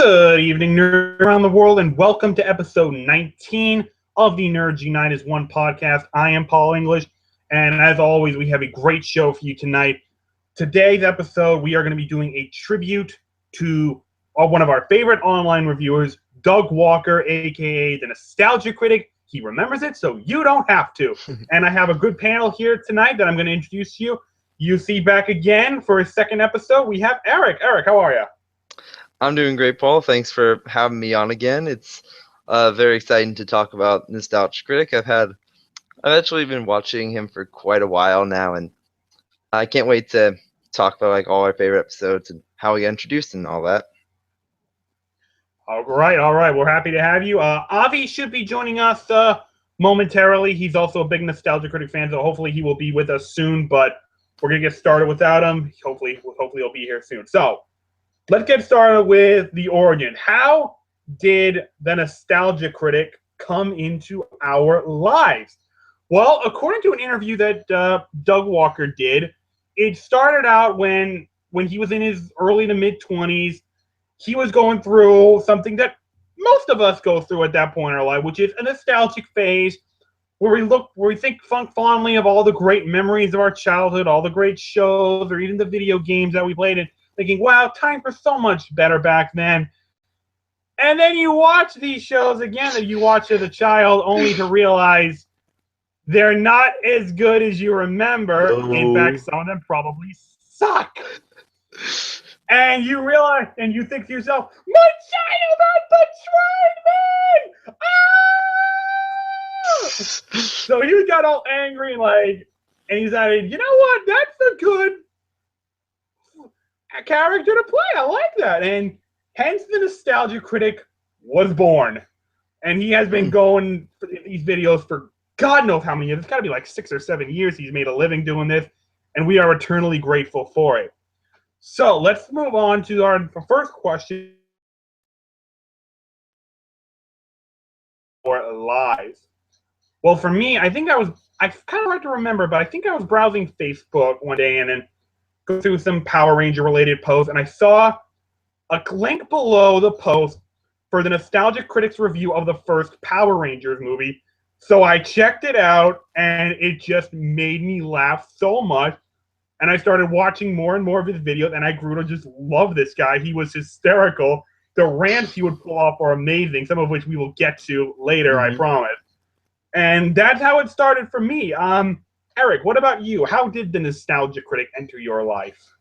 Good evening, nerds around the world, and welcome to episode 19 of the Nerds Unite as One podcast. I am Paul English, and as always, we have a great show for you tonight. Today's episode, we are going to be doing a tribute to one of our favorite online reviewers, Doug Walker, a.k.a. the Nostalgia Critic. He remembers it, so you don't have to. And I have a good panel here tonight that I'm going to introduce to you. You see back again for a second episode. We have Eric. Eric, how are you? I'm doing great, Paul. Thanks for having me on again. It's very exciting to talk about Nostalgia Critic. I've actually been watching him for quite a while now, and I can't wait to talk about like all our favorite episodes and how we got introduced and all that. All right. We're happy to have you. Avi should be joining us momentarily. He's also a big Nostalgia Critic fan, so hopefully he will be with us soon. But we're gonna get started without him. Hopefully he'll be here soon. So let's get started with the origin. How did the Nostalgia Critic come into our lives? Well, according to an interview that Doug Walker did, it started out when he was in his early to mid-20s. He was going through something that most of us go through at that point in our life, which is a nostalgic phase where we think fondly of all the great memories of our childhood, all the great shows, or even the video games that we played in, thinking, wow, times were so much better back then. And then you watch these shows again that you watched as a child only to realize they're not as good as you remember. No. In fact, some of them probably suck. And you realize, and you think to yourself, my childhood betrayed me! Ah! So he got all angry and he decided, you know what, that's a good character to play. I like that. And hence the Nostalgia Critic was born. And he has been going for these videos for God knows how many years. It's got to be like 6 or 7 years he's made a living doing this. And we are eternally grateful for it. So let's move on to our first question. For live. Well, for me, I kind of hard to remember, but I think I was browsing Facebook one day and then go through some Power Ranger related posts, and I saw a link below the post for the Nostalgia Critics review of the first Power Rangers movie. So I checked it out, and it just made me laugh so much. And I started watching more and more of his videos, and I grew to just love this guy. He was hysterical. The rants he would pull off are amazing, some of which we will get to later, I promise. And that's how it started for me. Eric, what about you? How did the Nostalgia Critic enter your life?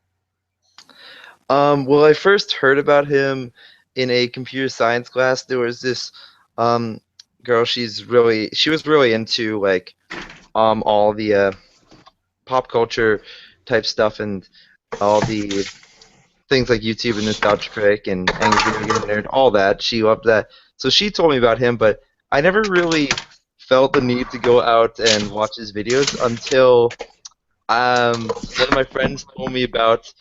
Well, I first heard about him in a computer science class. There was this girl. She was really into like all the pop culture type stuff and all the things like YouTube and Nostalgia Critic and Angry Video Game Nerd, all that. She loved that. So she told me about him, but I never really felt the need to go out and watch his videos until one of my friends told me about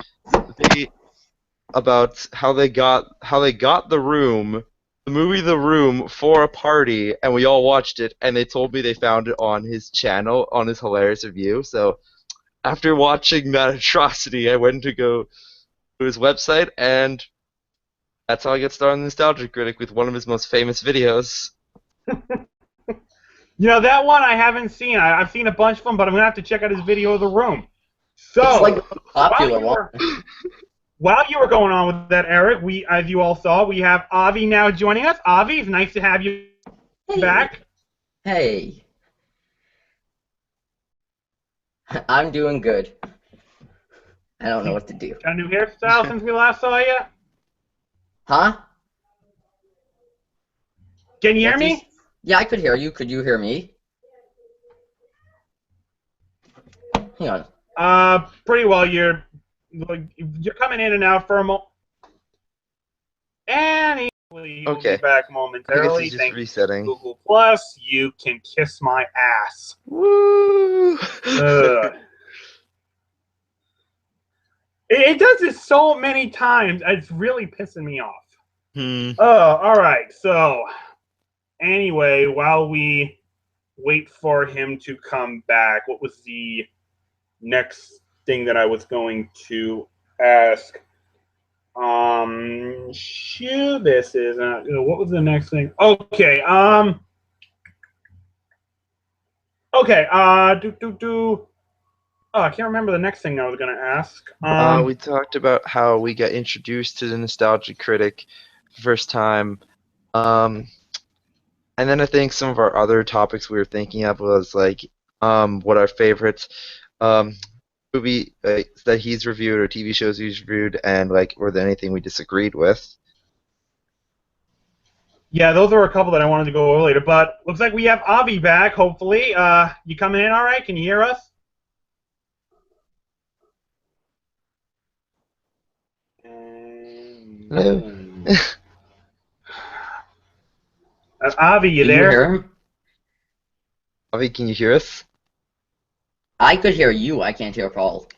how they got the movie The Room for a party, and we all watched it, and they told me they found it on his channel, on his hilarious review. So after watching that atrocity, I went to go to his website, and that's how I got started on Nostalgia Critic with one of his most famous videos. You know, that one I haven't seen. I've seen a bunch of them, but I'm going to have to check out his video of The Room. So, it's like a popular one. While you were going on with that, Eric, as you all saw, we have Avi now joining us. Avi, it's nice to have you back. Hey. I'm doing good. I don't know what to do. Got a new hairstyle since we last saw you? Huh? Can you hear me? Yeah, I could hear you. Could you hear me? Hang on. Pretty well. You're coming in and out for a moment. And he'll be back momentarily. I guess he's just resetting. Google Plus, you can kiss my ass. Woo! It does this so many times. It's really pissing me off. All right. So, anyway, while we wait for him to come back, what was the next thing that I was going to ask? Shoot, this is what was the next thing? Okay, okay, Oh, I can't remember the next thing I was gonna ask. We talked about how we got introduced to the Nostalgia Critic first time. And then I think some of our other topics we were thinking of was like what our favorite um, movie that he's reviewed or TV shows he's reviewed, and like were there anything we disagreed with. Yeah, those are a couple that I wanted to go over later, but looks like we have Avi back. Hopefully, you coming in all right? Can you hear us? Hello. Avi, you Can you there? hear him? Avi, can you hear us? I could hear you. I can't hear Paul.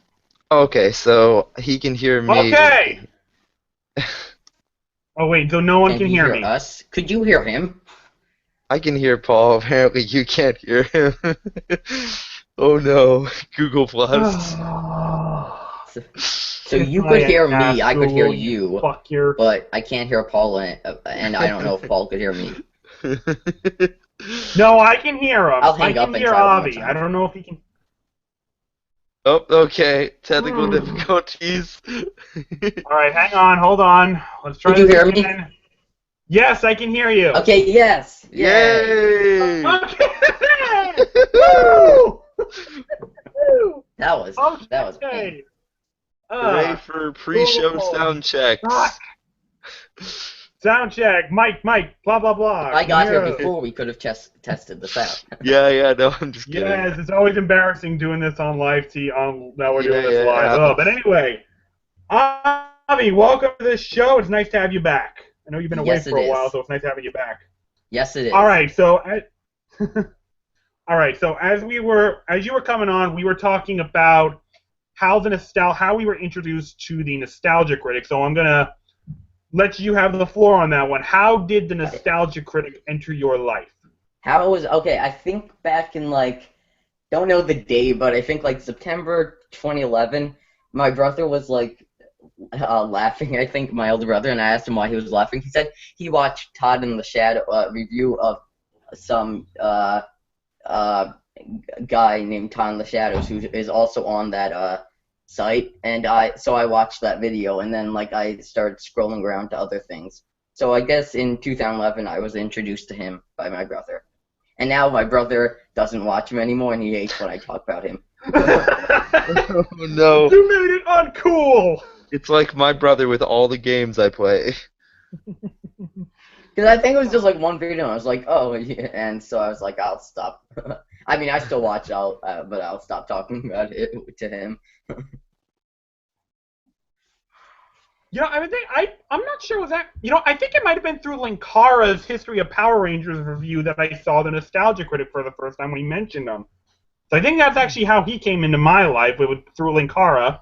Okay, so he can hear me. Okay. Oh wait, so no one can he hear hear me. us? Could you hear him? I can hear Paul. Apparently, you can't hear him. Oh no, Google Plus. So you could hear me, ass, I could hear Google, you, fuck your... but I can't hear Paul, and I don't know if Paul could hear me. No, I can hear him. I'll hang I up can and hear try one more Avi. time. I don't know if he can... Oh, okay. Technical difficulties. All right, hang on, hold on. Let's try Could you this hear me? again. Yes, I can hear you. Okay, yes! Yay! Okay! Woo! Woo! That was pain. Okay. Hooray for pre-show Google. sound checks. Fuck. Sound check. Mike, blah, blah, blah. If I got here Yeah. before, we could have tested this out. Yeah, no, I'm just kidding. Yes, it's always embarrassing doing this on live now we're doing this Yeah, live. yeah. Oh, but anyway, Avi, welcome to this show. It's nice to have you back. I know you've been away Yes, for a it while, is. so it's nice having you back. Yes, it is. All right, so all right, so as you were coming on, we were talking about how we were introduced to the Nostalgia Critic. So I'm gonna let you have the floor on that one. How did the Nostalgia Critic enter your life? How it was, okay, I think back in, like, don't know the day, but I think, like, September 2011, my brother was, like, laughing, I think, my older brother, and I asked him why he was laughing. He said he watched Todd in the Shadow, review of some, guy named Todd in the Shadows, who is also on that, site, and so I watched that video, and then, like, I started scrolling around to other things. So I guess in 2011, I was introduced to him by my brother. And now my brother doesn't watch him anymore, and he hates when I talk about him. Oh no. You made it uncool! It's like my brother with all the games I play. Because I think it was just like one video, and I was like, oh, yeah. And so I was like, I'll stop. I mean, I still watch, but I'll stop talking about it to him. You know, I'm not sure was that. You know, I think it might have been through Linkara's History of Power Rangers review that I saw the Nostalgia Critic for the first time when he mentioned them. So I think that's actually how he came into my life. It was through Linkara.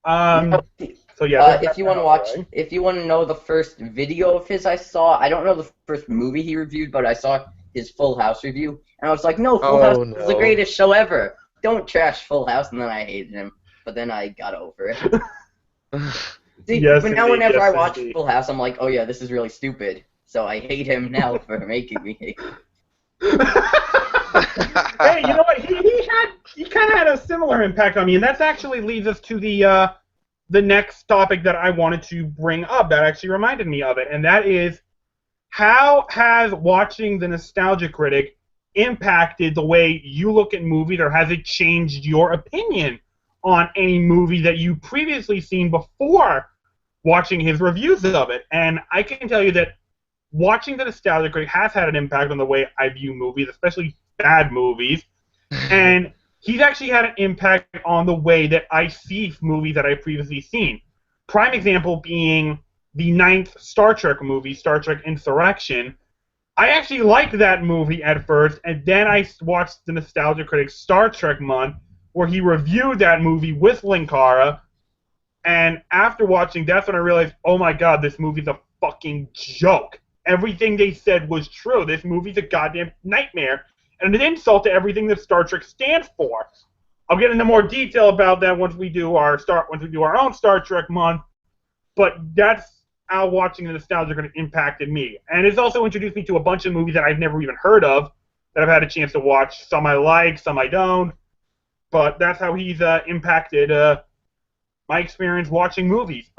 So yeah. If you want to watch, if you want to know the first video of his I saw, I don't know the first movie he reviewed, but I saw his Full House review, and I was like, no, Full House is the greatest show ever. Don't trash Full House, and then I hated him, but then I got over it. See, yes, but now indeed, whenever I yes, watch indeed. Full House, I'm like, oh yeah, this is really stupid. So I hate him now for making me hate him. Hey, you know what? He kind of had a similar impact on me, and that actually leads us to the next topic that I wanted to bring up. That actually reminded me of it, and that is how has watching the Nostalgia Critic impacted the way you look at movies, or has it changed your opinion on any movie that you previously seen before watching his reviews of it? And I can tell you that watching the Nostalgia Critic has had an impact on the way I view movies, especially bad movies. And he's actually had an impact on the way that I see movies that I've previously seen. Prime example being the 9th Star Trek movie, Star Trek Insurrection. I actually liked that movie at first, and then I watched the Nostalgia Critic Star Trek month, where he reviewed that movie with Linkara, and after watching, that's when I realized, oh my god, this movie's a fucking joke. Everything they said was true. This movie's a goddamn nightmare, and an insult to everything that Star Trek stands for. I'll get into more detail about that once we do our own Star Trek month. but that's how watching the Nostalgia Critic impacted me. And it's also introduced me to a bunch of movies that I've never even heard of that I've had a chance to watch. Some I like, some I don't. But that's how he's impacted my experience watching movies.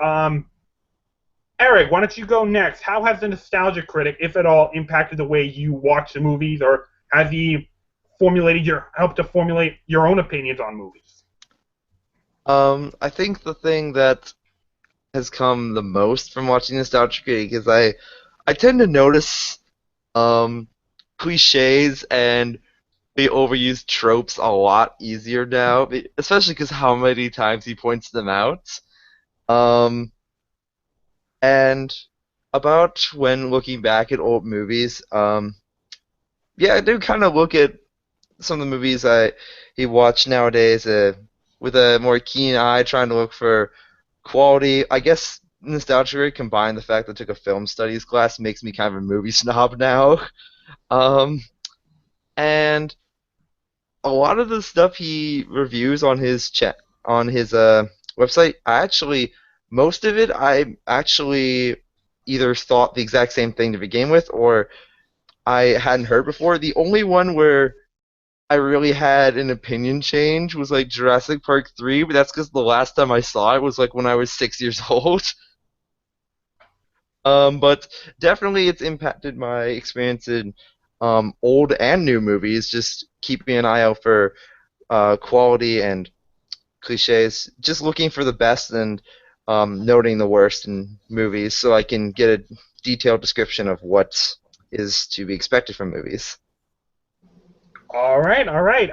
Eric, why don't you go next? How has the Nostalgia Critic, if at all, impacted the way you watch the movies, or has he helped to formulate your own opinions on movies? I think the thing that has come the most from watching Nostalgia Critic is I tend to notice um, cliches and the overused tropes a lot easier now, especially because how many times he points them out. Um, and about when looking back at old movies, yeah, I do kind of look at some of the movies he watched nowadays with a more keen eye, trying to look for quality. I guess nostalgia combined the fact that I took a film studies class makes me kind of a movie snob now. Um, and a lot of the stuff he reviews on his website, most of it I actually either thought the exact same thing to begin with or I hadn't heard before. The only one where I really had an opinion change was like Jurassic Park 3, but that's because the last time I saw it was like when I was 6 years old. But definitely it's impacted my experience in old and new movies, just keeping an eye out for quality and cliches, just looking for the best and noting the worst in movies so I can get a detailed description of what is to be expected from movies. All right, all right.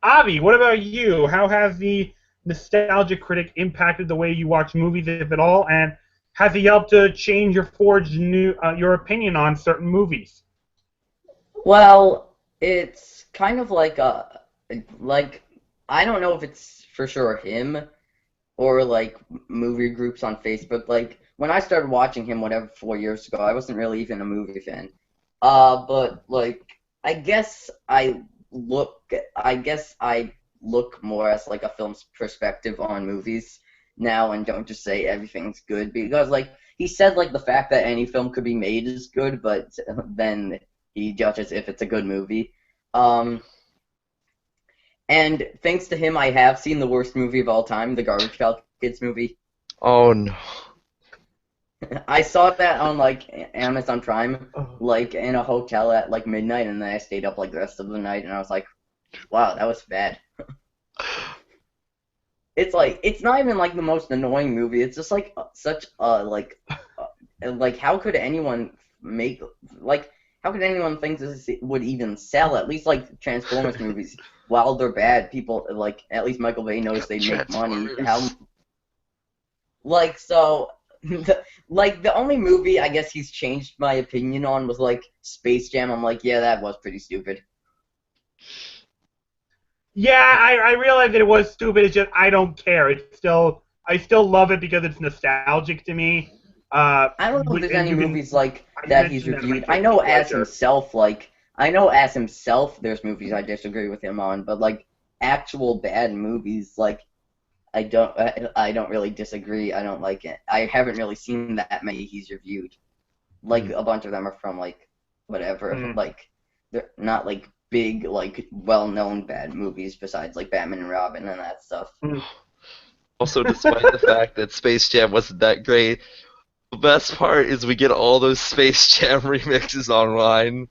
Avi, what about you? How has the Nostalgia Critic impacted the way you watch movies, if at all, and has he helped to change or forge your opinion on certain movies? Well, it's kind of like I don't know if it's for sure him or like movie groups on Facebook. Like when I started watching him, whatever, 4 years ago, I wasn't really even a movie fan. But like I guess I guess I look more as like a film's perspective on movies now and don't just say everything's good because like he said like the fact that any film could be made is good, but then he judges if it's a good movie. Um, and thanks to him, I have seen the worst movie of all time, the Garbage Pail Kids movie. Oh no. I saw that on like Amazon Prime, like in a hotel at like midnight, and then I stayed up like the rest of the night, and I was like, wow, that was bad. It's like it's not even like the most annoying movie. It's just like such like how could anyone make like how could anyone think this would even sell? At least like Transformers movies, while they're bad, people like at least Michael Bay knows they make money. How like so like the only movie I guess he's changed my opinion on was like Space Jam. I'm like, yeah, that was pretty stupid. Yeah, I realize that it was stupid. It's just I don't care. I still love it because it's nostalgic to me. I don't know if there's And any you can movies like I that he's mentioned that in my reviewed. I know as pleasure. himself, there's movies I disagree with him on, but like actual bad movies, like I don't really disagree. I don't like it. I haven't really seen that many he's reviewed. Like a bunch of them are from like whatever, like they're not like big, like well-known bad movies besides like Batman and Robin and that stuff. Also, despite the fact that Space Jam wasn't that great, the best part is we get all those Space Jam remixes online.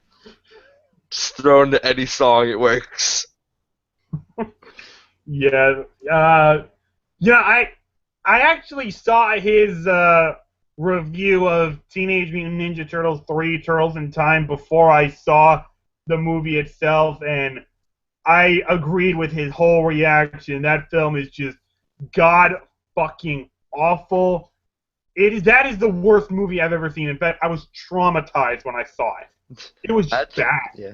Just throw into any song, it works. Yeah. Yeah, I actually saw his review of Teenage Mutant Ninja Turtles 3 Turtles in Time before I saw the movie itself, and I agreed with his whole reaction. That film is just god fucking awful. That is the worst movie I've ever seen. In fact, I was traumatized when I saw it. It was just Actually, bad. yeah.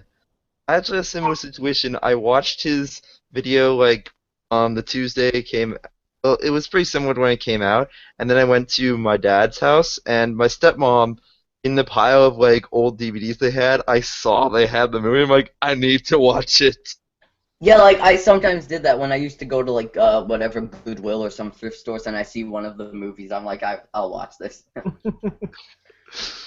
Actually, a similar situation. I watched his video like the Tuesday it came. Well, it was pretty similar to when it came out, and then I went to my dad's house, and my stepmom, in the pile of like old DVDs they had, I saw they had the movie. I'm like, I need to watch it. Yeah, like I sometimes did that when I used to go to like whatever Goodwill or some thrift stores, and I see one of the movies. I'm like, I'll watch this.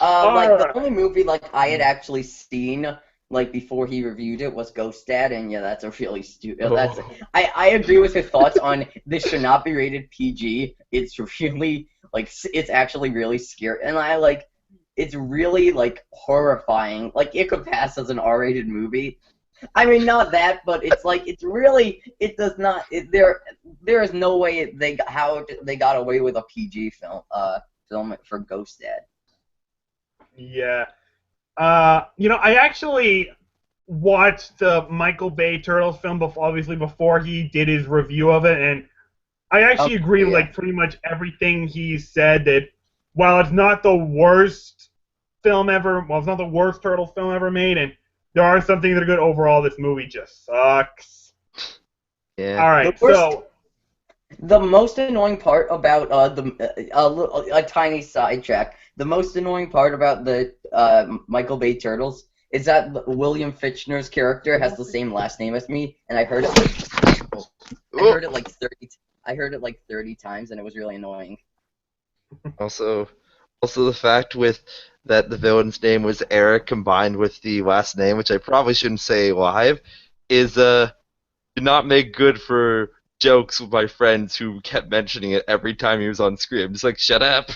All Like the right. only movie like I had actually seen like before he reviewed it was Ghost Dad, and yeah, that's a really stupid. That's Oh. I agree with his thoughts on this should not be rated PG. It's really like it's actually really scary, and I like it's really like horrifying. Like it could pass as an R-rated movie. I mean, not that, but it's like it's really it does not. There is no way they got away with a PG film for Ghost Dad. Yeah. I actually watched the Michael Bay Turtles film before, obviously before he did his review of it, and I actually agree with Yeah. like pretty much everything he said. That while it's not the worst film ever, well, it's not the worst Turtles film ever made, and there are some things that are good overall. This movie just sucks. Yeah. All The right, worst so The most annoying part about a tiny sidetrack. The most annoying part about the Michael Bay Turtles is that William Fichtner's character has the same last name as me, and I Oh. heard it like 30 times, and it was really annoying. Also, also the fact with that the villain's name was Eric combined with the last name, which I probably shouldn't say live, is did not make good for jokes with my friends who kept mentioning it every time he was on screen. I'm just like, shut up.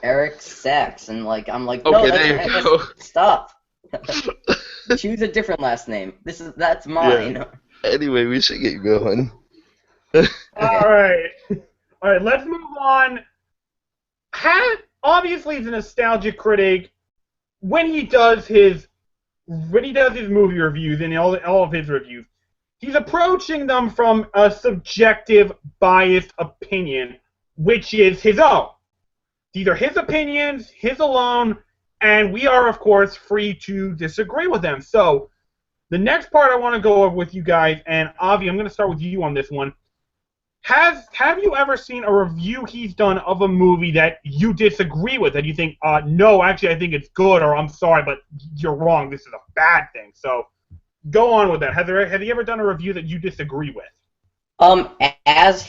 Eric Sachs, and like I'm like, no, Okay, there you go. stop. Choose a different last name. That's Yeah. mine. Anyway, we should get going. Okay. all right, all right, let's move on. Obviously, the Nostalgia Critic, when he does his movie reviews and all of his reviews, he's approaching them from a subjective, biased opinion, which is his own. These are his opinions, his alone, and we are, of course, free to disagree with them. So, the next part I want to go over with you guys, and Avi, I'm going to start with you on this one. Have you ever seen a review he's done of a movie that you disagree with, that you think, no, actually, I think it's good, or I'm sorry, but you're wrong, this is a bad thing? So, go on with that. Have you ever done a review that you disagree with? As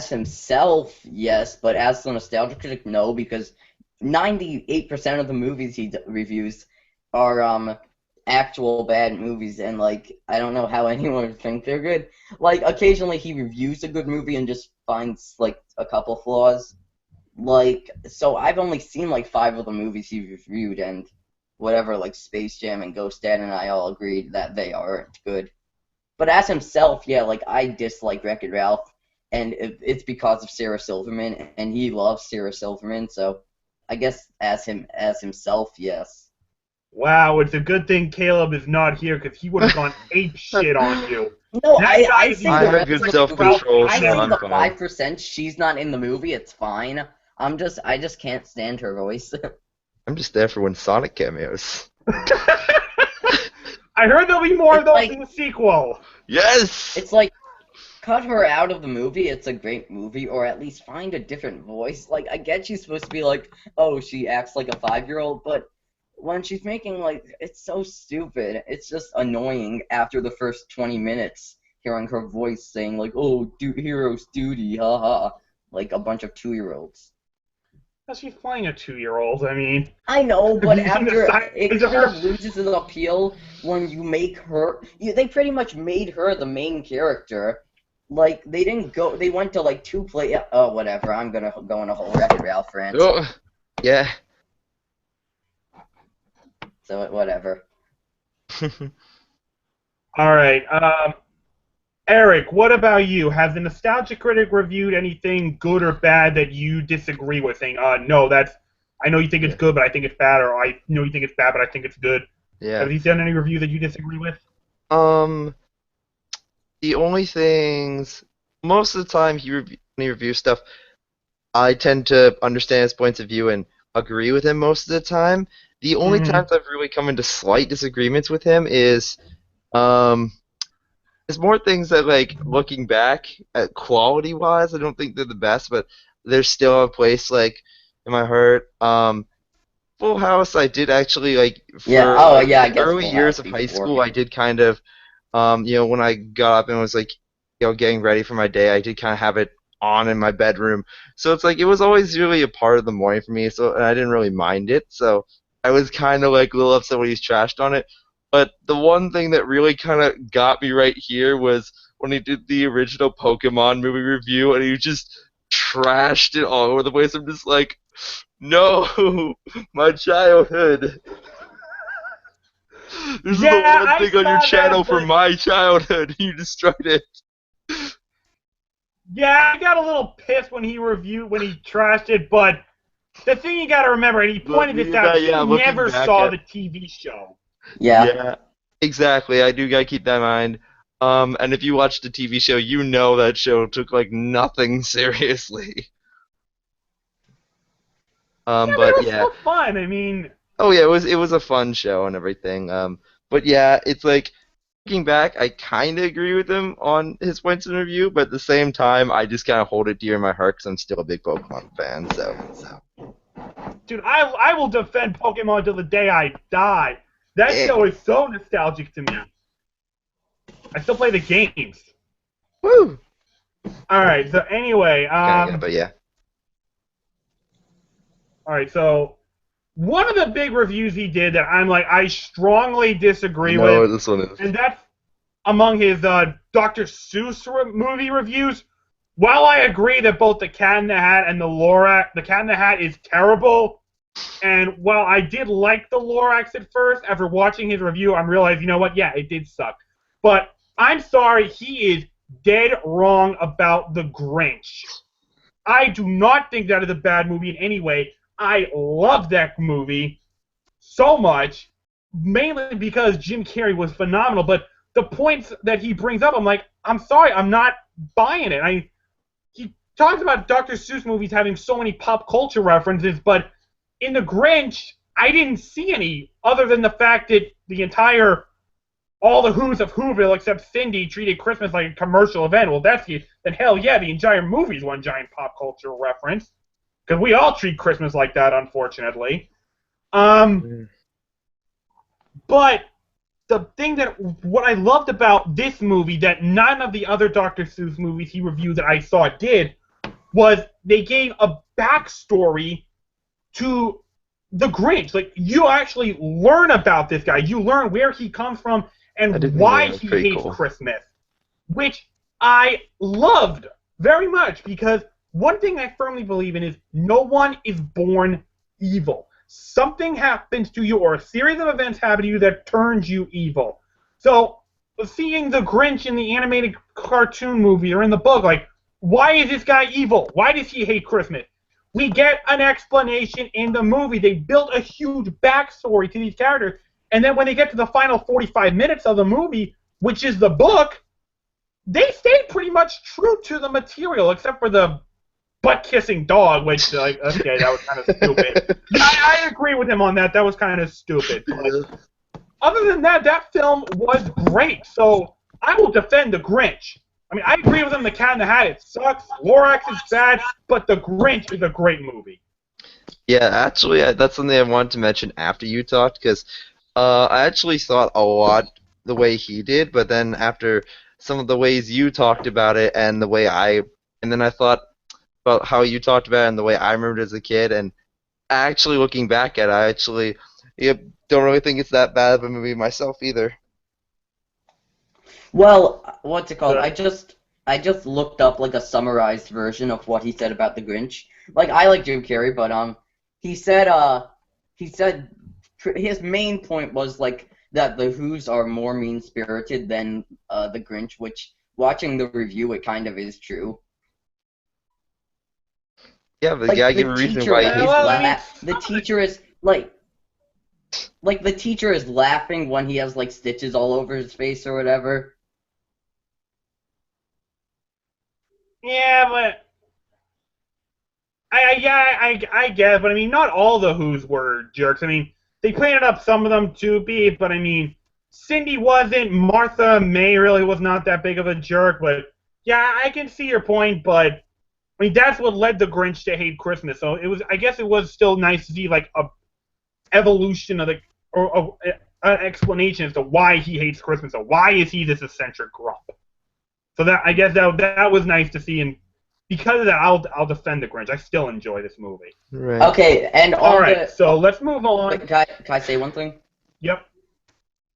himself, yes, but as the nostalgia critic, no, because 98% of the movies reviews are actual bad movies, and like I don't know how anyone would think they're good. Like occasionally he reviews a good movie and just finds like a couple flaws. Like so, I've only seen like 5 of the movies he reviewed, and whatever like Space Jam and Ghost Dad and I all agreed that they aren't good. But as himself, yeah, like I dislike Wreck-It Ralph, and it's because of Sarah Silverman, and he loves Sarah Silverman, so I guess as himself, yes. Wow, it's a good thing Caleb is not here because he would have gone ape shit on you. No, That guy I is say I the have rest good of the movie. self-control, I so say I'm the fine. 5% she's not in the movie. It's fine. I just can't stand her voice. I'm just there for when Sonic cameos. I heard there'll be more of It's those like in the sequel. Yes! it's like cut her out of the movie. It's a great movie, or at least find a different voice. Like I get she's supposed to be like, oh, she acts like a 5-year-old, but when she's making like it's so stupid. It's just annoying after the first 20 minutes hearing her voice saying like, "Oh, hero's duty, haha," like a bunch of 2-year-olds. Well, she's playing a 2-year-old. I mean, I know, have but you seen the after size it of kind her? of loses its appeal when you make her. They pretty much made her the main character. Like they didn't go. They went to like two play. Oh, whatever. I'm gonna go on a whole Wreck-It Ralph rant. Oh, yeah. So whatever. All right. Eric, what about you? Has the Nostalgia Critic reviewed anything good or bad that you disagree with? Saying, no, I know you think it's Yeah. good, but I think it's bad, or I know you think it's bad, but I think it's good. Yeah. Have you done any review that you disagree with? Um, the only things, most of the time when he reviews stuff, I tend to understand his points of view and agree with him most of the time. The only Mm-hmm. times I've really come into slight disagreements with him um, is more things that, like, looking back at quality-wise, I don't think they're the best, but they're still a place, like, in my heart. Full House, I did actually, like, Yeah. for, Oh like, yeah. I the guess early Full years House of high before. school, I did kind of when I got up and was like, getting ready for my day, I did kind of have it on in my bedroom. So it's like it was always really a part of the morning for me. So and I didn't really mind it. So I was kind of like a little upset when he's trashed on it. But the one thing that really kind of got me right here was when he did the original Pokemon movie review and he just trashed it all over the place. I'm just like, no, my childhood. This is the Yeah, one I thing on your saw channel that, for but my childhood. You destroyed it. yeah, I got a little pissed when he trashed it. But the thing you got to remember, and he pointed this out, he Looking never back saw at the TV show. Yeah. yeah, exactly. I do gotta keep that in mind. And if you watch the TV show, you know that show took like nothing seriously. Yeah, but it But was yeah. still fun. I mean, Oh yeah, it was a fun show and everything. But yeah, it's like looking back, I kind of agree with him on his points in review, but at the same time, I just kind of hold it dear in my heart because I'm still a big Pokemon fan. So. dude, I will defend Pokemon till the day I die. That Yeah. show is so nostalgic to me. I still play the games. Woo. All right. So anyway, But yeah. all right. So one of the big reviews he did that I'm like, I strongly disagree I know with, what this one is. and that's among his Dr. Seuss movie reviews. While I agree that both the Cat in the Hat and the Cat in the Hat is terrible, and while I did like the Lorax at first, after watching his review, I'm realizing, you know what? Yeah, it did suck. But I'm sorry, he is dead wrong about The Grinch. I do not think that is a bad movie in any way. I love that movie so much, mainly because Jim Carrey was phenomenal. But the points that he brings up, I'm like, I'm sorry, I'm not buying it. He talks about Dr. Seuss movies having so many pop culture references, but in The Grinch, I didn't see any other than the fact that all the Who's of Whoville except Cindy treated Christmas like a commercial event. Well, then hell yeah, the entire movie's one giant pop culture reference. Because we all treat Christmas like that, unfortunately. But what I loved about this movie that none of the other Dr. Seuss movies he reviewed that I saw did was they gave a backstory to the Grinch. Like, you actually learn about this guy. You learn where he comes from and why he hates Christmas, which I loved very much because one thing I firmly believe in is no one is born evil. Something happens to you or a series of events happen to you that turns you evil. So seeing the Grinch in the animated cartoon movie or in the book, like, why is this guy evil? Why does he hate Christmas? We get an explanation in the movie. They built a huge backstory to these characters. And then when they get to the final 45 minutes of the movie, which is the book, they stayed pretty much true to the material, except for the butt-kissing dog, which, like, okay, that was kind of stupid. I agree with him on that. That was kind of stupid. But other than that, that film was great. So I will defend The Grinch. I mean, I agree with him, The Cat in the Hat, it sucks. Lorax is bad, but The Grinch is a great movie. Yeah, actually, that's something I wanted to mention after you talked, because I actually thought a lot the way he did, but then after some of the ways you talked about it and then I thought about how you talked about it and the way I remembered it as a kid, and actually looking back at it, I actually don't really think it's that bad of a movie myself either. Well, what's it called? I just looked up like a summarized version of what he said about the Grinch. Like, I like Jim Carrey, but he said his main point was like that the Who's are more mean-spirited than the Grinch, which watching the review it kind of is true. Yeah, but Like, gotta give a reason why he hates them. the teacher is like the teacher is laughing when he has like stitches all over his face or whatever. Yeah, but I guess, but I mean, not all the Who's were jerks. I mean, they painted up some of them to be, but I mean, Cindy wasn't. Martha May really was not that big of a jerk, but yeah, I can see your point, but I mean, that's what led the Grinch to hate Christmas. So I guess it was still nice to see like a evolution of an explanation as to why he hates Christmas. So why is he this eccentric grump? So that I guess that was nice to see, and because of that, I'll defend the Grinch. I still enjoy this movie. Right. Okay, and All on right, the so let's move on. wait, can I say one thing? Yep.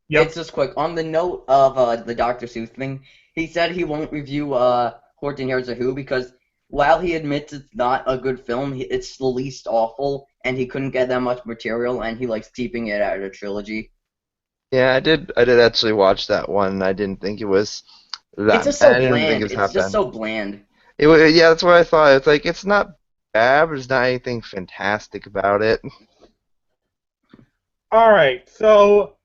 It's just quick. On the note of the Dr. Seuss thing, he said he won't review Horton Hears a Who because while he admits it's not a good film, it's the least awful, and he couldn't get that much material, and he likes keeping it out of a trilogy. Yeah, I did actually watch that one. I didn't think it was It's that. just so I didn't think it bland. was It's half just bad. so bland. Yeah, that's what I thought. It's like it's not bad, but there's not anything fantastic about it. All right, so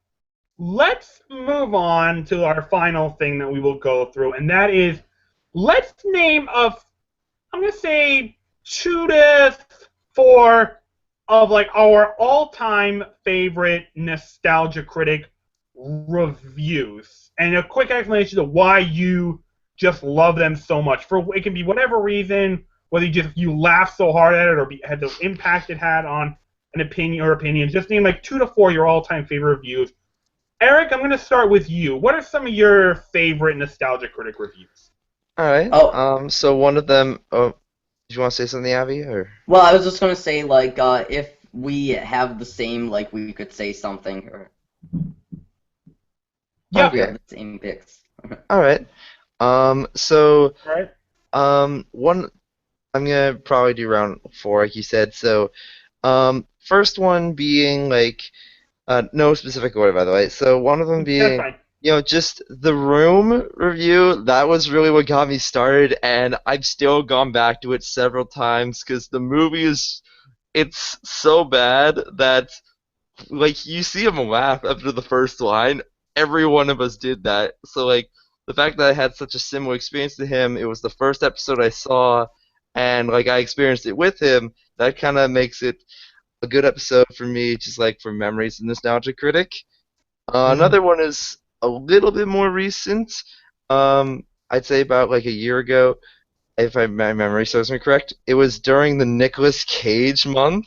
let's move on to our final thing that we will go through, and that is let's name I'm gonna say 2 to 4 of like our all-time favorite Nostalgia Critic reviews, and a quick explanation of why you just love them so much. For it can be whatever reason, whether you laugh so hard at it or had the impact it had on an opinion or opinions. Just name like 2 to 4 your all-time favorite reviews. Eric, I'm going to start with you. What are some of your favorite Nostalgia Critic reviews? All right. Oh, So one of them. Oh, did you want to say something, Abby? Or well, I was just gonna say like if we have the same like we could say something or Yep. we okay. have the same picks. All right. So All right. one. I'm gonna probably do round 4, like you said. So, first one being like, no specific order, by the way. So one of them That's being, fine. just the Room review. That was really what got me started, and I've still gone back to it several times because the movie it's so bad that like you see him laugh after the first line. Every one of us did that. So like the fact that I had such a similar experience to him, it was the first episode I saw, and like I experienced it with him. That kind of makes it a good episode for me, just like for memories of Nostalgia Critic. Mm-hmm. Another one is a little bit more recent. I'd say about like a year ago, if my memory serves me correct. It was during the Nicolas Cage month.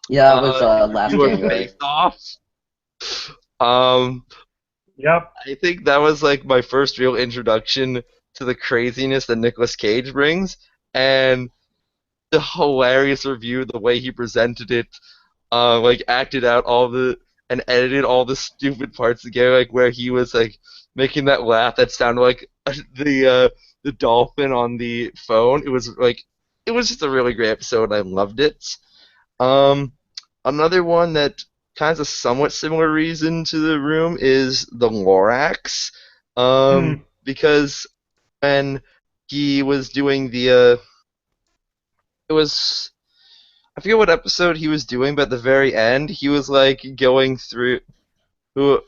Yeah, it was His last review of January. Face Off. Um, Yep. I think that was like my first real introduction to the craziness that Nicolas Cage brings, and the hilarious review, the way he presented it, like acted out all the and edited all the stupid parts together, like where he was like making that laugh that sounded like the dolphin on the phone. It was just a really great episode. I loved it. Um, Another one that kind of a somewhat similar reason to the Room is the Lorax, Mm. because when he was doing it was I forget what episode he was doing, but at the very end, he was like going through. Who?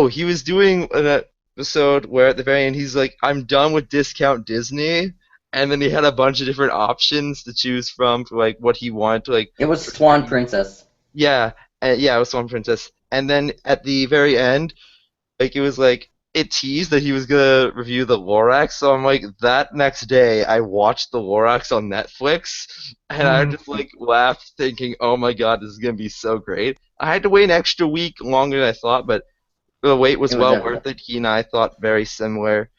He was doing an episode where at the very end he's like, "I'm done with discount Disney," and then he had a bunch of different options to choose from for like what he wanted to like. It was Swan Princess. Yeah, yeah, it was Swan Princess. And then at the very end, like it was like it teased that he was gonna review the Lorax. So I'm like, that next day I watched the Lorax on Netflix, and I Mm. just like laughed, thinking, "Oh my god, this is gonna be so great." I had to wait an extra week longer than I thought, but the wait It was was well worth it. He and I thought very similar,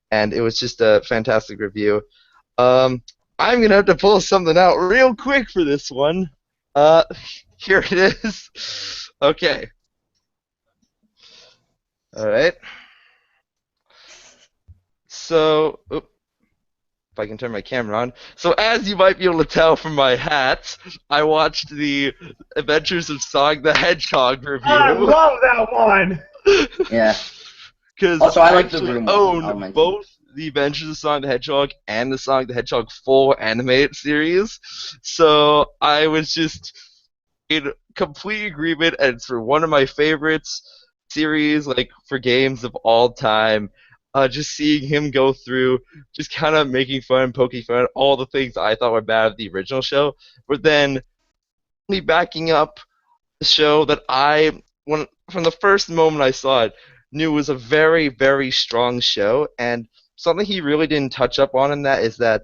and it was just a fantastic review. Um, I'm gonna have to pull something out real quick for this one. Uh, Here it is. Okay. All right. So, if I can turn my camera on. So, as you might be able to tell from my hat, I watched the Adventures of Sonic the Hedgehog I review. love that one. Yeah. Because Also, I I like the actually Room one. own I'll mention. both the Adventures of Sonic the Hedgehog and the Sonic the Hedgehog full animated series. So, I was just in complete agreement, and it's for one of my favorites series, like for games of all time. Just seeing him go through, just kind of making fun, poking fun at all the things I thought were bad of the original show, but then me backing up the show that when from the first moment I saw it, knew was a very, very strong show, and something he really didn't touch up on in that is that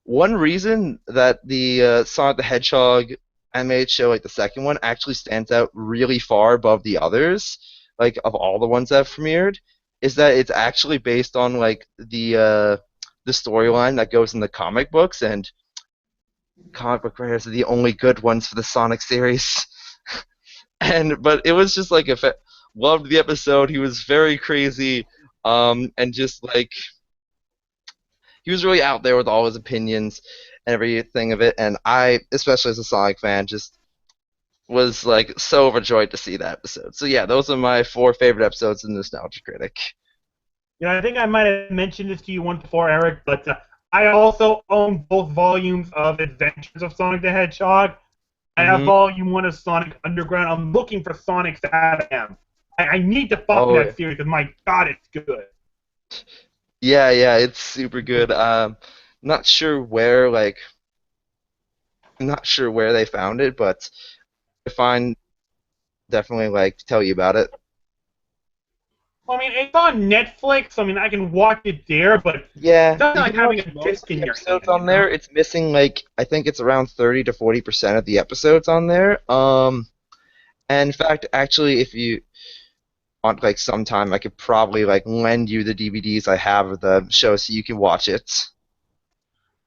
one reason that the Sonic the Hedgehog animated show, like the second one, actually stands out really far above the others like of all the ones that have premiered, is that it's actually based on like the storyline that goes in the comic books, and comic book writers are the only good ones for the Sonic series. And but it was just like loved the episode. He was very crazy, and just like he was really out there with all his opinions and everything of it. And I, especially as a Sonic fan, just was like so overjoyed to see that episode. So yeah, those are my 4 favorite episodes of Nostalgia Critic. I think I might have mentioned this to you once before, Eric, but I also own both volumes of Adventures of Sonic the Hedgehog. I have Volume 1 of Sonic Underground. I'm looking for Sonic Satam. I need to follow that series because, my God, it's good. Yeah, it's super good. Not sure where I'm not sure where they found it, but I find definitely tell you about it. Well, I mean, it's on Netflix. I mean, I can watch it there, but Yeah, it's nothing you like can having watch a most disc of in the your episodes hand. on there. It's missing I think it's around 30 to 40% of the episodes on there. And in fact, actually, if you want sometime, I could probably lend you the DVDs I have of the show so you can watch it.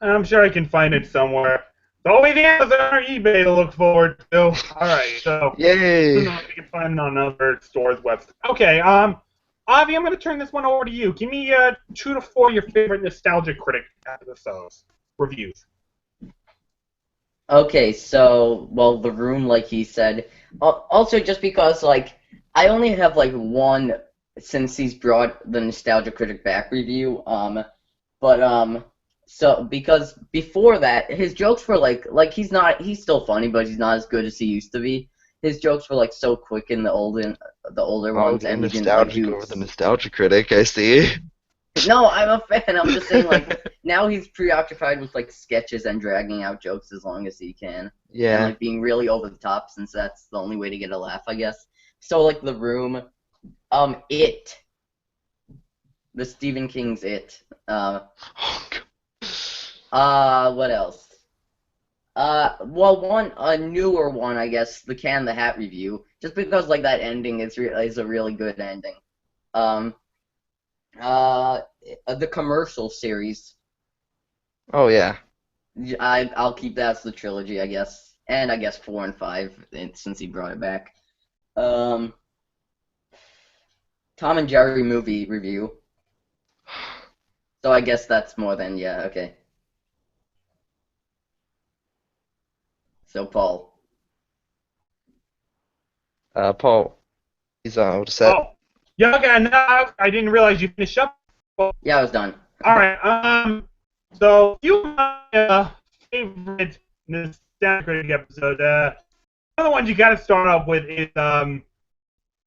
I'm sure I can find it somewhere. It's always Amazon or eBay to look forward to. All right, so Yay! who knows? We can find it on other stores' websites. Okay, Avi, I'm going to turn this one over to you. Give me 2 to 4 of your favorite Nostalgia Critic episodes reviews. Okay, so, well, The Room, like he said. Also, just because, I only have, one since he's brought the Nostalgia Critic back review, so, because before that, his jokes were, he's still funny, but he's not as good as he used to be. His jokes were, so quick in the older ones, and he didn't, do... over the Nostalgia Critic, I see. No, I'm a fan. I'm just saying, now he's preoccupied with, sketches and dragging out jokes as long as he can. Yeah. And, being really over the top, since that's the only way to get a laugh, I guess. So, The Room, It. The Stephen King's It. What else? Well, a newer one, I guess, the Can the Hat review, just because, that ending is a really good ending. The commercial series. Oh yeah. I'll keep that as the trilogy, I guess, and I guess 4 and 5 since he brought it back. Tom and Jerry movie review. So I guess that's more than okay. So Paul. Paul, he's set. Oh, yeah. Okay, no, I didn't realize you finished up. Yeah, I was done. All right. So a few of my favorite Nostalgia Critic episodes. One of the ones you got to start off with is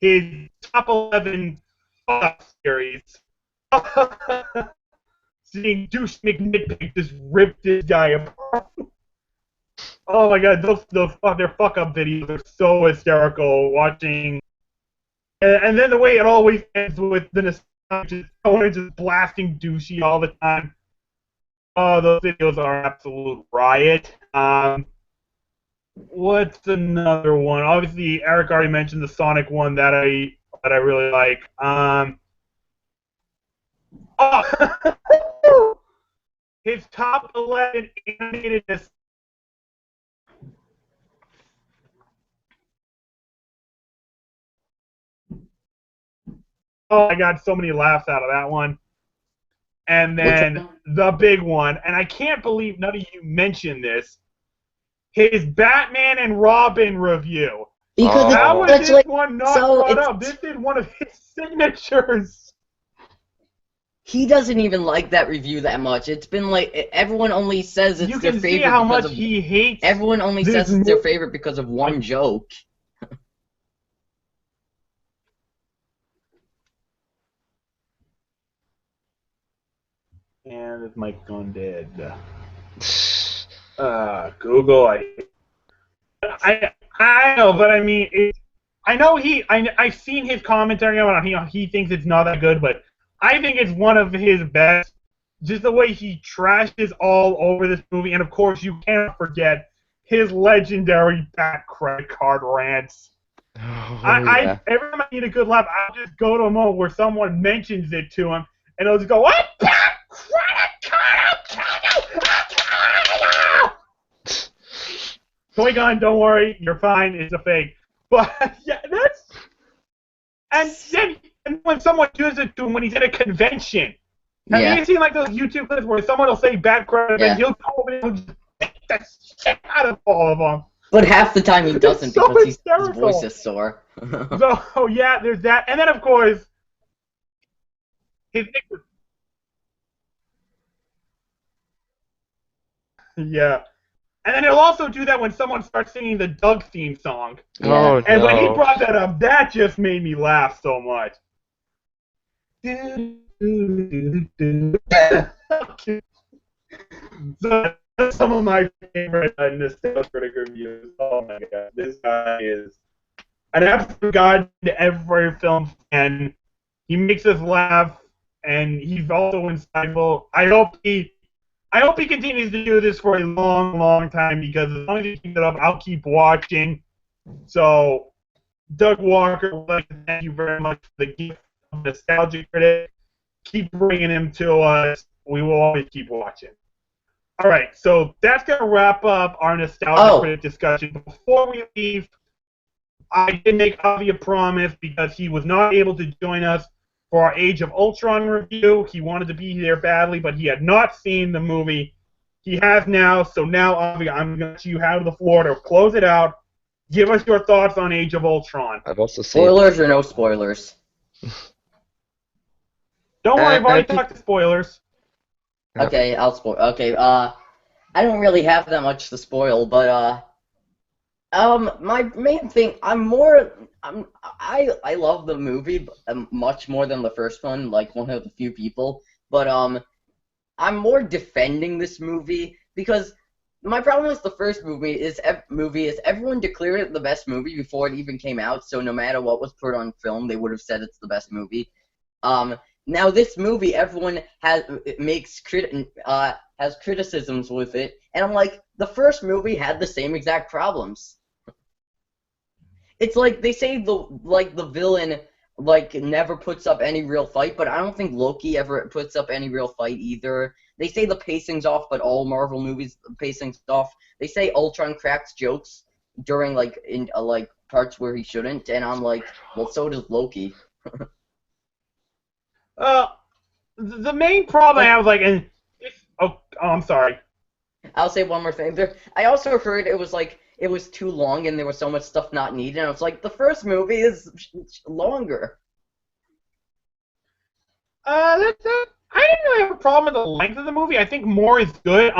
his top 11 fuck series. Seeing Douche McNitpick just rip this guy apart. Oh my God, their fuck up videos are so hysterical. Watching, and then the way it always ends with the nostalgia, just blasting Douchey all the time. Oh, those videos are an absolute riot. What's another one? Obviously, Eric already mentioned the Sonic one that I really like. His top 11 animated. Oh, I got so many laughs out of that one. And then the big one, and I can't believe none of you mentioned this, his Batman and Robin review. Because how was this one not brought up? This is one of his signatures. He doesn't even like that review that much. It's been everyone only says it's their favorite. You can see how much he hates. Everyone only says it's their favorite because of one joke. And this mic's gone dead. Google, I know, but I mean, I know I've seen his commentary on it. He thinks it's not that good, but I think it's one of his best. Just the way he trashes all over this movie, and of course, you can't forget his legendary Bat credit card rants. Yeah. Every time I need a good laugh, I'll just go to a moment where someone mentions it to him, and I'll just go, "What? Toy gun, don't worry, you're fine. It's a fake." But yeah, and when someone does it to him when he's at a convention. Have Yeah. you seen like those YouTube clips where someone will say bad crap Yeah. and he'll go over and he'll just beat the shit out of all of them? But half the time he doesn't so because his hysterical. voice is sore. So yeah, there's that, and then of course his yeah, and then he'll also do that when someone starts singing the Doug theme song. Yeah. Oh And when he no. brought that up, that just made me laugh so much. So that's some of my favorite Nostalgia Critic reviews. Oh my god, this guy is an absolute god to every film fan. He makes us laugh, and he's also insightful. I hope he continues to do this for a long, long time because as long as he keeps it up, I'll keep watching. So, Doug Walker, would like to thank you very much for the gift of Nostalgia Critic. Keep bringing him to us. We will always keep watching. All right, so that's going to wrap up our Nostalgia Critic discussion. Before we leave, I did make Avi a promise because he was not able to join us for our Age of Ultron review. He wanted to be there badly, but he had not seen the movie. He has now, so now, Avi, I'm going to let you have the floor to close it out. Give us your thoughts on Age of Ultron. I've also seen. Spoilers or no spoilers? Don't worry, I've I already think- talked to spoilers. Yep. Okay, I'll spoil. Okay, I don't really have that much to spoil, but my main thing, I love the movie much more than the first one, like one of the few people, but I'm more defending this movie because my problem with the first movie is everyone declared it the best movie before it even came out, so no matter what was put on film, they would have said it's the best movie. Now this movie, everyone has criticisms with it, and I'm like, the first movie had the same exact problems. It's like they say the villain never puts up any real fight, but I don't think Loki ever puts up any real fight either. They say the pacing's off, but all Marvel movies the pacing's off. They say Ultron cracks jokes during in parts where he shouldn't, and I'm like, well, so does Loki. The main problem I have, I'm sorry. I'll say one more thing. I also heard it was too long and there was so much stuff not needed. And I was like, the first movie is longer. I didn't really have a problem with the length of the movie. I think more is good.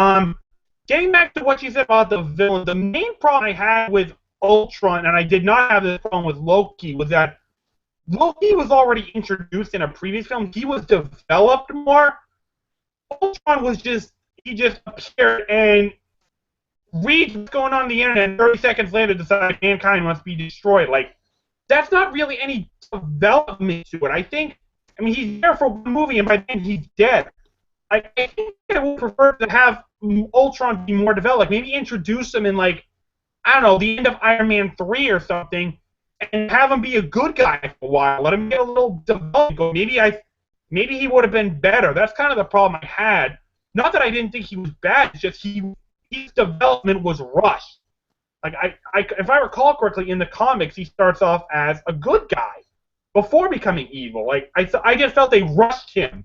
Getting back to what you said about the villain, the main problem I had with Ultron, and I did not have this problem with Loki, was that Loki was already introduced in a previous film. He was developed more. Ultron was he just appeared and reads what's going on in the internet, and 30 seconds later decides mankind must be destroyed. Like, that's not really any development to it. I mean, he's there for one movie, and by then he's dead. I think I would prefer to have Ultron be more developed. Maybe introduce him in, I don't know, the end of Iron Man 3 or something, and have him be a good guy for a while. Let him get a little development. Maybe he would have been better. That's kind of the problem I had. Not that I didn't think he was bad. It's just his development was rushed. If I recall correctly, in the comics, he starts off as a good guy before becoming evil. I just felt they rushed him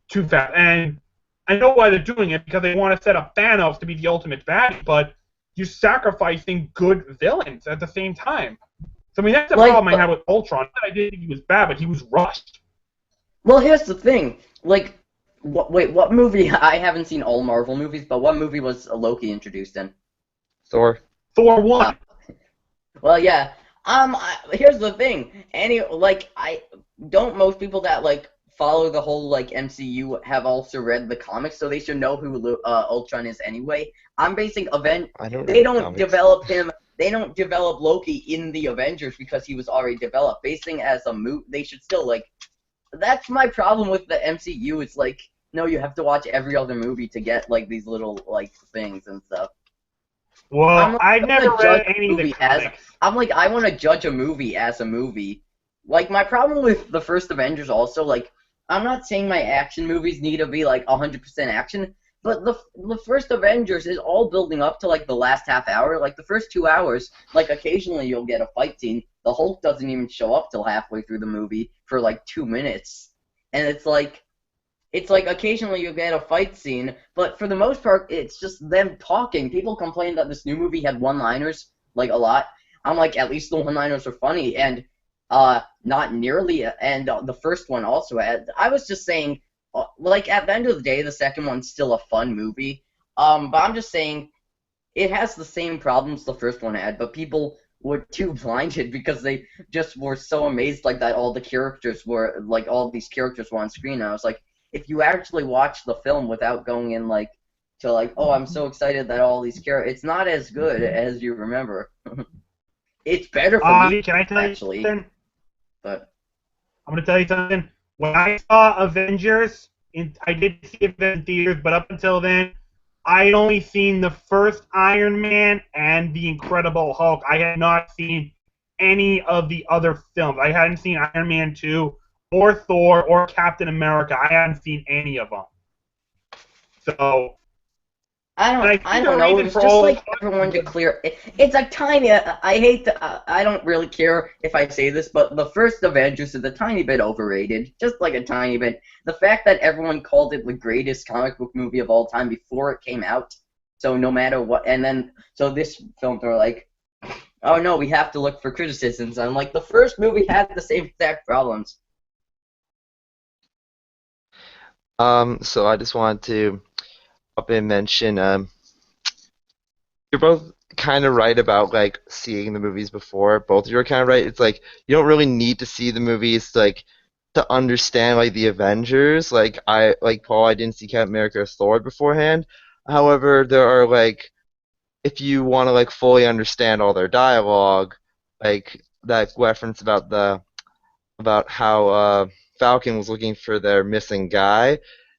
too fast. And I know why they're doing it, because they want to set up Thanos to be the ultimate baddie, but you're sacrificing good villains at the same time. So, I mean, that's the problem I had with Ultron. I didn't think he was bad, but he was rushed. Well, here's the thing. What movie? I haven't seen all Marvel movies, but what movie was Loki introduced in? Thor. Thor 1. Well, yeah. Here's the thing. Don't most people that follow the whole MCU have also read the comics, so they should know who Ultron is anyway. I'm basing They don't develop him. They don't develop Loki in the Avengers because he was already developed. Basing as a movie, they should still That's my problem with the MCU. It's no, you have to watch every other movie to get these little things and stuff. Well, like, I've I never wanna judge read a any of the movie as comics. I'm like I want to judge a movie as a movie. Like my problem with the first Avengers also, like I'm not saying my action movies need to be like 100% action, but the first Avengers is all building up to like the last half hour. Like the first 2 hours, like occasionally you'll get a fight scene. The Hulk doesn't even show up till halfway through the movie for like 2 minutes, and it's like occasionally you'll get a fight scene, but for the most part, it's just them talking. People complain that this new movie had one-liners, like, a lot. I'm like, at least the one-liners are funny, and not nearly, and the first one also had. I was just saying, like, at the end of the day, the second one's still a fun movie. But I'm just saying, it has the same problems the first one had, but people were too blinded because they just were so amazed like that all these characters were on screen. And I was like, if you actually watch the film without going in like to like, oh, I'm so excited that all these characters, it's not as good as you remember. It's better for me Can I tell you actually, something? but I'm gonna tell you something. When I saw Avengers, I did see it in theaters, but up until then, I had only seen the first Iron Man and the Incredible Hulk. I had not seen any of the other films. I hadn't seen Iron Man 2 or Thor or Captain America. I hadn't seen any of them. So, I and I don't I think the don't know. It reason was for just all like everyone to clear. It's a tiny. I hate the. I don't really care if I say this, but the first Avengers is a tiny bit overrated, just like a tiny bit. The fact that everyone called it the greatest comic book movie of all time before it came out, so no matter what, and then so this film they're like, oh no, we have to look for criticisms. I'm like, the first movie had the same exact problems. So I just wanted to up and mention, you're both kind of right about like seeing the movies before. Both of you are kind of right. It's like you don't really need to see the movies like to understand like the Avengers. Like Paul, I didn't see Captain America or Thor beforehand. However, there are like if you want to like fully understand all their dialogue, like that reference about how Falcon was looking for their missing guy.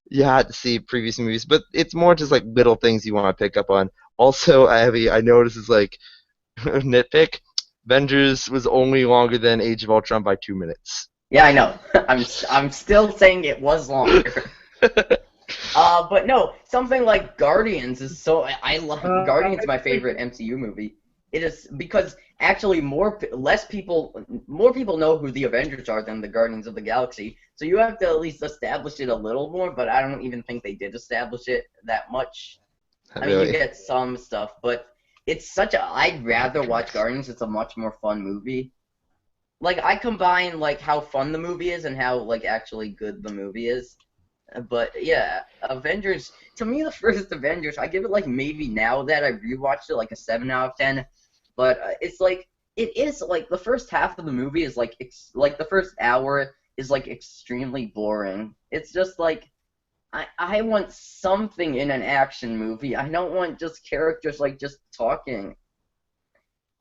You had to see previous movies, but it's more just like little things you want to pick up on. Also, Abby, I noticed is like nitpick. Avengers was only longer than Age of Ultron by 2 minutes. Yeah, I know. I'm still saying it was longer. But no, something like Guardians is so I love Guardians is my favorite MCU movie. It is because actually more people know who the Avengers are than the Guardians of the Galaxy. So you have to at least establish it a little more, but I don't even think they did establish it that much. I mean, you Really. get some stuff, but it's such a I'd rather watch Guardians. It's a much more fun movie. Like I combine like how fun the movie is and how like actually good the movie is. But yeah, Avengers. To me, the first Avengers, I give it like maybe now that I rewatched it like a 7 out of 10. But it's like it is like the first half of the movie is like like the first hour is like extremely boring. It's just like I want something in an action movie. I don't want just characters like just talking.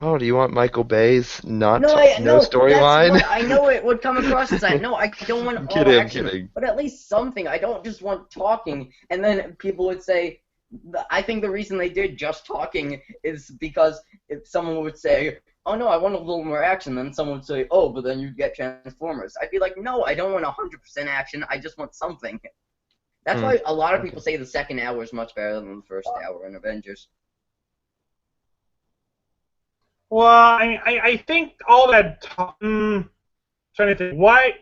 Oh, do you want Michael Bay's No, no no, that's storyline? what I know it would come across as that. No, I don't want I'm all kidding. I'm action, kidding. but at least something. I don't just want talking. And then people would say, I think the reason they did just talking is because if someone would say, oh no, I want a little more action, then someone would say, oh, but then you'd get Transformers. I'd be like, no, I don't want 100% action. I just want something. That's Hmm. why a lot of Okay. people say the second hour is much better than the first hour in Avengers. well, I think all that trying to think why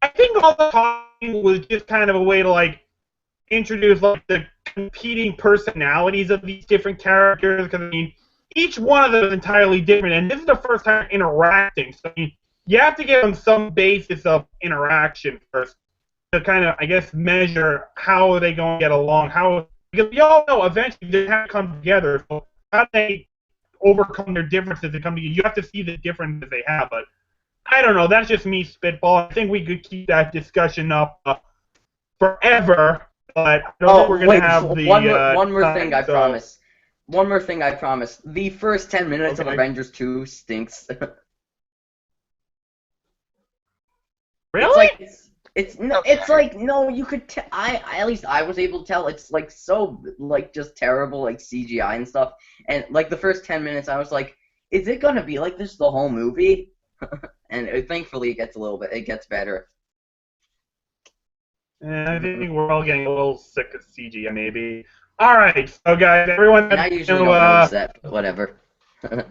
I think all the talking was just kind of a way to like introduce like the competing personalities of these different characters. Because I mean, each one of them is entirely different, and this is the first time interacting. So I mean, you have to give them some basis of interaction first to kind of, I guess, measure how are they going to get along. How because we all know eventually they have to come together. So how do they overcome their differences and come together? You have to see the differences they have, but I don't know. That's just me spitballing. I think we could keep that discussion up forever, but I don't think we're Oh, gonna wait, have one more thing time. I So promise. One more thing I promise. The first 10 minutes of okay, Avengers 2 stinks. It's really? like It's no, Okay. it's like no, you could tell. At least I was able to tell. It's like so like just terrible like CGI and stuff. And like the first 10 minutes, I was like, is it gonna be like this the whole movie? And thankfully, it gets better. And I think we're all getting a little sick of CGI, maybe. All right, so guys, everyone, And I usually don't notice that, but whatever. So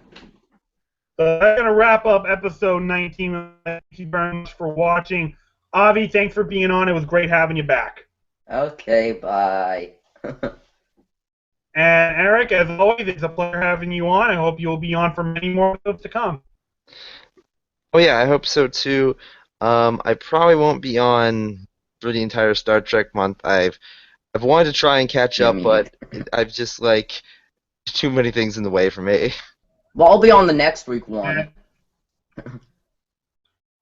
that's gonna wrap up episode 19. Thank you very much for watching. Avi, thanks for being on. It was great having you back. Okay, bye. And Eric, as always, it's a pleasure having you on. I hope you'll be on for many more episodes to come. Oh yeah, I hope so too. I probably won't be on for the entire Star Trek month. I've wanted to try and catch Yeah, up, me but neither. I've just like too many things in the way for me. Well, I'll be on the next week one.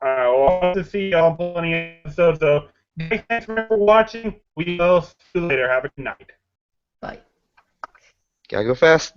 Well, I'll have to see y'all on plenty of episodes. So, guys, thanks for watching. We will see you later. Have a good night. Bye. Gotta go fast.